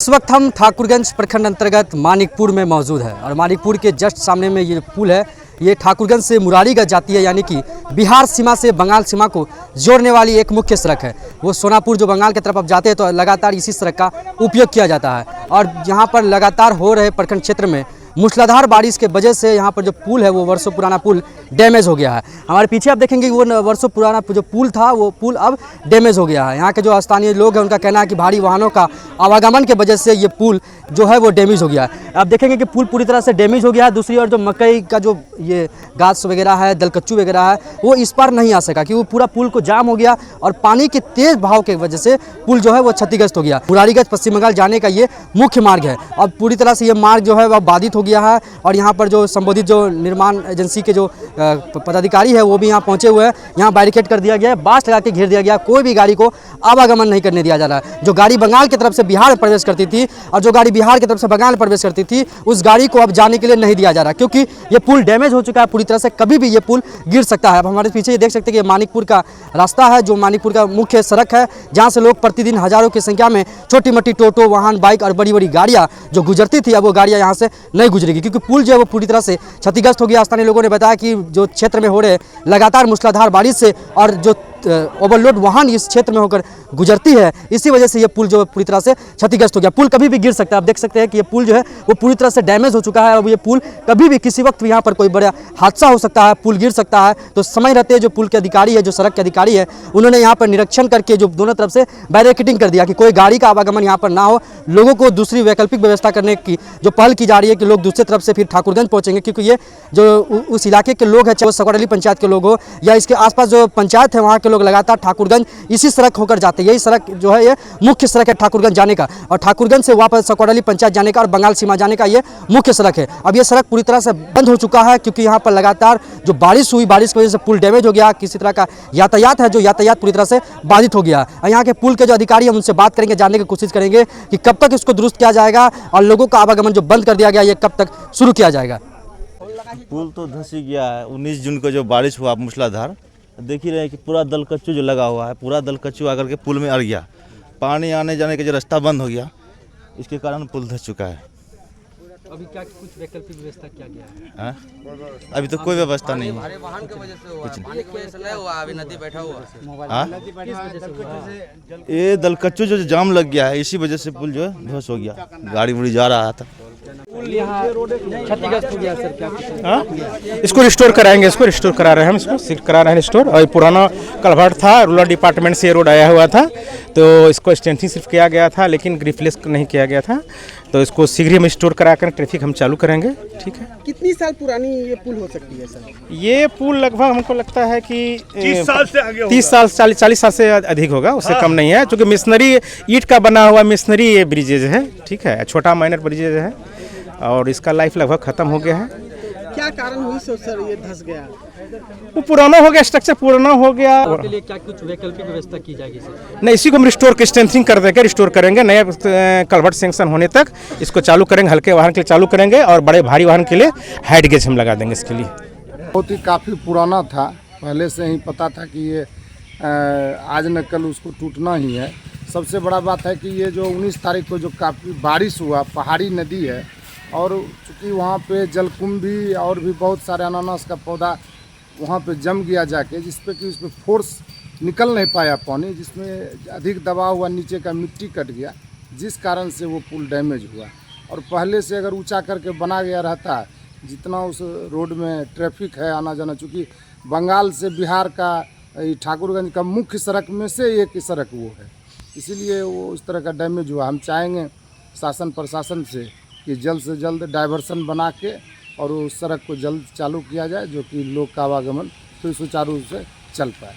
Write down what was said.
इस वक्त हम ठाकुरगंज प्रखंड अंतर्गत मानिकपुर में मौजूद है और मानिकपुर के जस्ट सामने में ये पुल है। ये ठाकुरगंज से मुरारीगंज जाती है, यानी कि बिहार सीमा से बंगाल सीमा को जोड़ने वाली एक मुख्य सड़क है। वो सोनापुर जो बंगाल की तरफ अब जाते हैं तो लगातार इसी सड़क का उपयोग किया जाता है और यहाँ पर लगातार हो रहे प्रखंड क्षेत्र में मूसलाधार बारिश के वजह से यहाँ पर जो पुल है वो वर्षों पुराना पुल डैमेज हो गया है। हमारे पीछे आप देखेंगे वो वर्षों पुराना जो पुल था वो पुल अब डैमेज हो गया है। यहाँ के जो स्थानीय लोग हैं उनका कहना है कि भारी वाहनों का आवागमन के वजह से ये पुल जो है वो डैमेज हो गया है। आप देखेंगे कि पुल पूरी तरह से डैमेज हो गया है। दूसरी ओर जो मकई का जो ये गाछ वगैरह है, दलकच्चू वगैरह है, वो इस पार नहीं आ सका क्योंकि पूरा पुल को जाम हो गया और पानी के तेज बहाव की वजह से पुल जो है वो क्षतिग्रस्त हो गया। मुरारीगंज पश्चिम बंगाल जाने का ये मुख्य मार्ग है। अब पूरी तरह से ये मार्ग जो है वह बाधित हो गया है और यहाँ पर जो संबंधित जो निर्माण एजेंसी के जो पदाधिकारी है वो भी यहाँ पहुँचे हुए हैं। यहाँ बैरिकेड कर दिया गया है, बाँस लगा के घेर दिया गया, कोई भी गाड़ी को आवागमन नहीं करने दिया जा रहा है। जो गाड़ी बंगाल की तरफ से बिहार में प्रवेश करती थी और जो गाड़ी बिहार की तरफ से बंगाल में प्रवेश करती थी उस गाड़ी को अब जाने के लिए नहीं दिया जा रहा क्योंकि ये पुल डैमेज हो चुका है पूरी तरह से, कभी भी ये पुल गिर सकता है। अब हमारे पीछे ये देख सकते हैं कि ये मानिकपुर का रास्ता है, जो मानिकपुर का मुख्य सड़क है, जहाँ से लोग प्रतिदिन हजारों की संख्या में छोटी मोटी टोटो वाहन बाइक और बड़ी बड़ी गाड़ियाँ जो गुजरती थी अब वो गाड़ियाँ यहाँ से नहीं गुजरेगी क्योंकि पुल जो है वो पूरी तरह से क्षतिग्रस्त हो गया। स्थानीय लोगों ने बताया कि जो क्षेत्र में हो रहे लगातार मूसलाधार बारिश से और जो ओवरलोड वाहन इस क्षेत्र में होकर गुजरती है, इसी वजह से ये पुल जो पूरी तरह से क्षतिग्रस्त हो गया। पुल कभी भी गिर सकता है। आप देख सकते हैं कि ये पुल जो है वो पूरी तरह से डैमेज हो चुका है और ये पुल कभी भी किसी वक्त यहाँ पर कोई बड़ा हादसा हो सकता है, पुल गिर सकता है। तो समय रहते जो पुल के अधिकारी है, जो सड़क के अधिकारी है, उन्होंने यहाँ पर निरीक्षण करके जो दोनों तरफ से बैरिकेडिंग कर दिया कि कोई गाड़ी का आवागमन यहाँ पर ना हो। लोगों को दूसरी वैकल्पिक व्यवस्था करने की जो पहल की जा रही है कि लोग दूसरी तरफ से फिर ठाकुरगंज पहुँचेंगे क्योंकि ये जो उस इलाके के लोग हैं, चाहे वो सकौड़ली पंचायत के लोग हो या इसके आसपास जो पंचायत है वहाँ के लोग लगातार ठाकुरगंज इसी सड़क होकर जाते हैं। यही सड़क जो है ये मुख्य सड़क है ठाकुरगंज जाने का और ठाकुरगंज से वापस सकौड़ली पंचायत जाने का और बंगाल सीमा जाने का ये मुख्य सड़क है। अब ये सड़क पूरी तरह से बंद हो चुका है क्योंकि यहाँ पर लगातार जो बारिश हुई, बारिश की वजह से पुल डैमेज हो गया। किसी तरह का यातायात है जो यातायात पूरी तरह से बाधित हो गया। यहाँ के पुल के जो अधिकारी हैं उनसे बात करेंगे, जानने की कोशिश करेंगे कि कब तक इसको दुरुस्त किया जाएगा और लोगों का आवागमन जो बंद कर दिया गया ये कब तक शुरू किया जाएगा। पुल तो धंस ही गया है। 19 जून को जो बारिश हुआ मूसलाधार, देख ही रहे हैं कि पूरा दलकच्चू जो लगा हुआ है, पूरा दलकच्चू आकर के पुल में अड़ गया। पानी आने जाने का जो रास्ता बंद हो गया, इसके कारण पुल धंस चुका है। अभी क्या कुछ वैकल्पिक व्यवस्था किया गया है? अभी तो कोई व्यवस्था नहीं है। ये दलकच्चू जो जाम लग गया है, इसी वजह से पुल जो है ध्वस्त हो गया। गाड़ी उड़ी जा रहा था, क्षतिग्रस्त हो गया सर। क्या इसको रिस्टोर कराएंगे, इसको रिस्टोर करा रहे हैं हम, इसको करा रहे हैं रिस्टोर। और पुराना कल्वर्ट था, रूरल डिपार्टमेंट से ये रोड आया हुआ था तो इसको स्ट्रेंथिंग सिर्फ किया गया था लेकिन रिप्लेस नहीं किया गया था। तो इसको शीघ्र ही हम रिस्टोर करा कर ट्रैफिक हम चालू करेंगे। ठीक है। कितनी साल पुरानी ये पुल हो सकती है सर? ये पुल लगभग हमको लगता है कि 30 साल से आगे होगा। 30 साल 40 साल से अधिक होगा, उससे कम नहीं है क्योंकि मिशनरी ईंट का बना हुआ मिशनरी ये ब्रिजेज है। ठीक है, छोटा माइनर ब्रिजेज है और इसका लाइफ लगभग खत्म हो गया है। क्या कारण हुई सर ये धंस गया? वो पुराना हो गया, स्ट्रक्चर पुराना हो गया। के लिए क्या कुछ वैकल्पिक व्यवस्था की जाएगी सर? नहीं, इसी को हम रिस्टोर के स्ट्रेंथिंग कर देकर रिस्टोर करेंगे। नया कल्वर्ट सेंक्शन होने तक इसको चालू करेंगे, हल्के वाहन के लिए चालू करेंगे और बड़े भारी वाहन के लिए हाइट गेज हम लगा देंगे इसके लिए। बहुत ही काफ़ी पुराना था, पहले से ही पता था कि ये आज न कल उसको टूटना ही है। सबसे बड़ा बात है कि ये जो 19 तारीख को जो काफ़ी बारिश हुआ, पहाड़ी नदी है और चूँकि वहाँ पे जलकुंभी और भी बहुत सारे अनानास का पौधा वहाँ पे जम गया जाके, जिस पे कि उसमें फोर्स निकल नहीं पाया पानी, जिसमें अधिक दबाव हुआ, नीचे का मिट्टी कट गया, जिस कारण से वो पुल डैमेज हुआ। और पहले से अगर ऊंचा करके बना गया रहता, जितना उस रोड में ट्रैफिक है आना जाना, चूँकि बंगाल से बिहार का ठाकुरगंज का मुख्य सड़क में से एक सड़क वो है, इसीलिए वो इस तरह का डैमेज हुआ। हम चाहेंगे शासन प्रशासन से कि जल्द से जल्द डाइवर्सन बना के और उस सड़क को जल्द चालू किया जाए जो कि लोग का आवागमन फिर सुचारू रूप से चल पाए।